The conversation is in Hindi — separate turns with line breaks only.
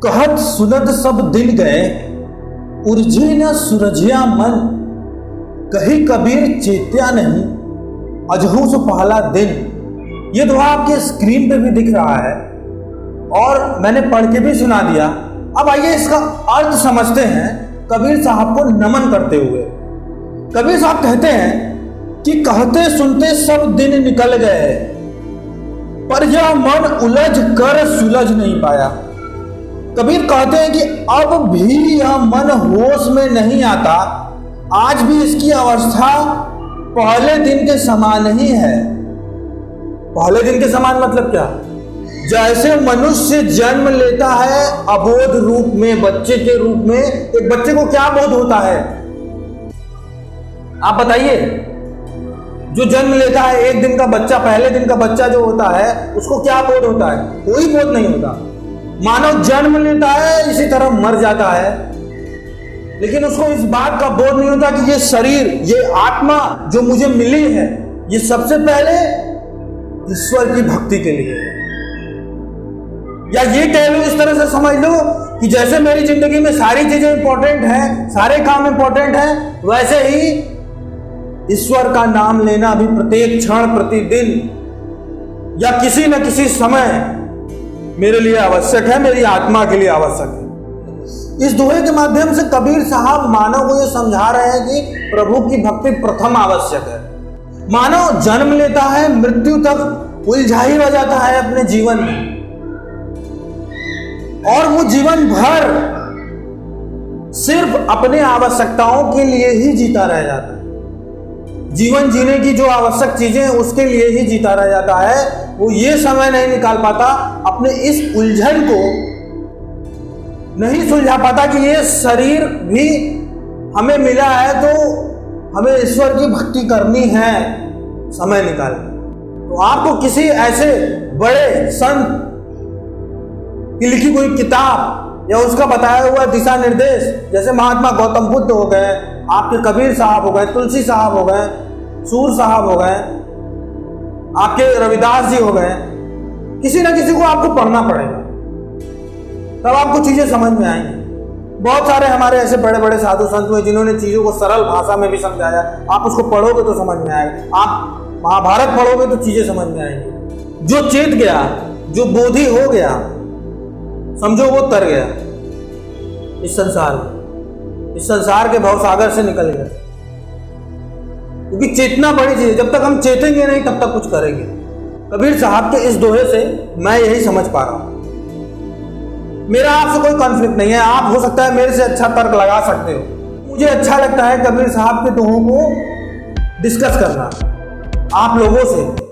कहत सुनत सब दिन गए, उलझे न सुरझिया मन। कही कबीर चेत्या नहीं, अजहू से पहला दिन। ये दुआ आपके स्क्रीन पे भी दिख रहा है और मैंने पढ़ के भी सुना दिया। अब आइए इसका अर्थ समझते हैं कबीर साहब को नमन करते हुए। कबीर साहब कहते हैं कि कहते सुनते सब दिन निकल गए, पर यह मन उलझ कर सुलझ नहीं पाया। कबीर कहते हैं कि अब भी यह मन होश में नहीं आता, आज भी इसकी अवस्था पहले दिन के समान ही है। पहले दिन के समान मतलब क्या? जैसे मनुष्य जन्म लेता है अबोध रूप में, बच्चे के रूप में, एक बच्चे को क्या बोध होता है? आप बताइए। जो जन्म लेता है एक दिन का बच्चा, पहले दिन का बच्चा जो होता है, उसको क्या बोध होता है? कोई बोध नहीं होता। मानव जन्म लेता है, इसी तरह मर जाता है, लेकिन उसको इस बात का बोध नहीं होता कि ये शरीर, ये आत्मा जो मुझे मिली है, ये सबसे पहले ईश्वर की भक्ति के लिए है। या ये कह लो, इस तरह से समझ लो कि जैसे मेरी जिंदगी में सारी चीजें इंपॉर्टेंट हैं, सारे काम इंपॉर्टेंट हैं, वैसे ही ईश्वर का नाम लेना भी प्रत्येक क्षण, प्रतिदिन या किसी न किसी समय मेरे लिए आवश्यक है, मेरी आत्मा के लिए आवश्यक है। इस दोहे के माध्यम से कबीर साहब मानव को यह समझा रहे हैं कि प्रभु की भक्ति प्रथम आवश्यक है। मानव जन्म लेता है, मृत्यु तक उलझा ही रह जाता है अपने जीवन में, और वो जीवन भर सिर्फ अपने आवश्यकताओं के लिए ही जीता रह जाता है। जीवन जीने की जो आवश्यक चीजें हैं उसके लिए ही जीता रह जाता है। वो ये समय नहीं निकाल पाता, अपने इस उलझन को नहीं सुलझा पाता कि ये शरीर भी हमें मिला है तो हमें ईश्वर की भक्ति करनी है, समय निकाल। तो आपको किसी ऐसे बड़े संत की लिखी कोई किताब या उसका बताया हुआ दिशा निर्देश, जैसे महात्मा गौतम बुद्ध हो गए, आपके कबीर साहब हो गए, तुलसी साहब हो गए, सूर साहब हो गए, आपके रविदास जी हो गए, किसी ना किसी को आपको पढ़ना पड़ेगा, तब आपको चीजें समझ में आएंगी। बहुत सारे हमारे ऐसे बड़े बड़े साधु संत हुए जिन्होंने चीजों को सरल भाषा में भी समझाया। आप उसको पढ़ोगे तो समझ में आएगा। आप महाभारत पढ़ोगे तो चीजें समझ में आएंगी। जो चेत गया, जो बोधि हो गया, समझो वो तर गया इस संसार के भवसागर से निकल गया। क्योंकि चेतना बड़ी चीज है, जब तक हम चेतेंगे नहीं तब तक कुछ करेंगे। कबीर साहब के इस दोहे से मैं यही समझ पा रहा हूं। मेरा आपसे कोई कॉन्फ्लिक्ट नहीं है, आप हो सकता है मेरे से अच्छा तर्क लगा सकते हो। मुझे अच्छा लगता है कबीर साहब के दोहों को डिस्कस करना आप लोगों से।